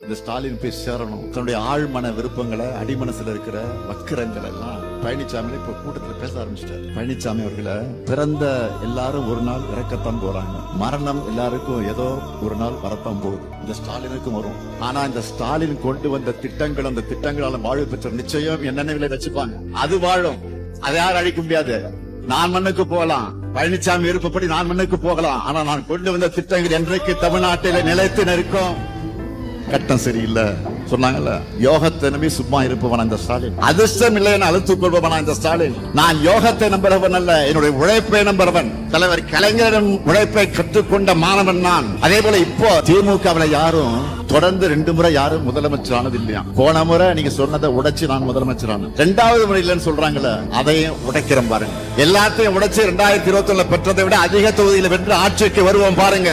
இந்த ஸ்டாலின் போய் சேரணும். தன்னுடைய ஆழ்மன விருப்பங்களை, அடிமனசுல இருக்கிற வக்கிரங்கள் எல்லாம் பழனிசாமி இப்ப கூட்டத்துல பேச ஆரம்பிச்சிட்டாரு. பழனிசாமி அவர்களை பிறந்த எல்லாரும் ஒரு நாள் இறக்கத்தான் போறாங்க, மரணம் எல்லாருக்கும் ஏதோ ஒரு நாள் வரத்தான் போகுது. இந்த ஸ்டாலினுக்கும் வரும். ஆனா இந்த ஸ்டாலின் கொண்டு வந்த திட்டங்கள், அந்த திட்டங்களால வாழ்வு பெற்ற நிச்சயம் என் நினைவுல வச்சுப்பாங்க. அது வாழும், அதை யாரும் அழிக்க முடியாது. நான் மண்ணுக்கு போகலாம், பழனிசாமி விருப்பப்படி நான் மண்ணுக்கு போகலாம், ஆனா நான் கொண்டு வந்த திட்டங்கள் என்றைக்கு தமிழ்நாட்டில நிலைத்து நிற்கும். கட்டம் சரியில்லை சொன்னாங்கல்ல, யோகத்தை நம்பி சும்மா இருப்பவன் இந்த ஸ்டாலின், அதிர்ஷ்டம் இல்லை என அழுத்துக் கொள்பவனா இந்த ஸ்டாலின். நான் யோகத்தை நம்புறவன் அல்ல, என்னுடைய உழைப்பை நம்புறவன். தலைவர் கலைஞரிடம் உழைப்பை கற்றுக்கொண்ட மாணவன் நான். அதே போல இப்போ திமுகவில் யாரும் தொடர்ந்து 2 முறை யாரும் முதலமைச்சரானது இல்லையா? போன முறை நீங்க சொன்னதை உடைச்சு நான் முதலமைச்சரான, 2வது முறை இல்லைன்னு சொல்றாங்கல்ல, அதையும் உடைக்கிறேன் பாருங்க. எல்லாத்தையும் உடைச்சு 2021 பெற்றதை விட அதிக தொகுதியில் வென்று ஆட்சிக்கு வருவோம் பாருங்க.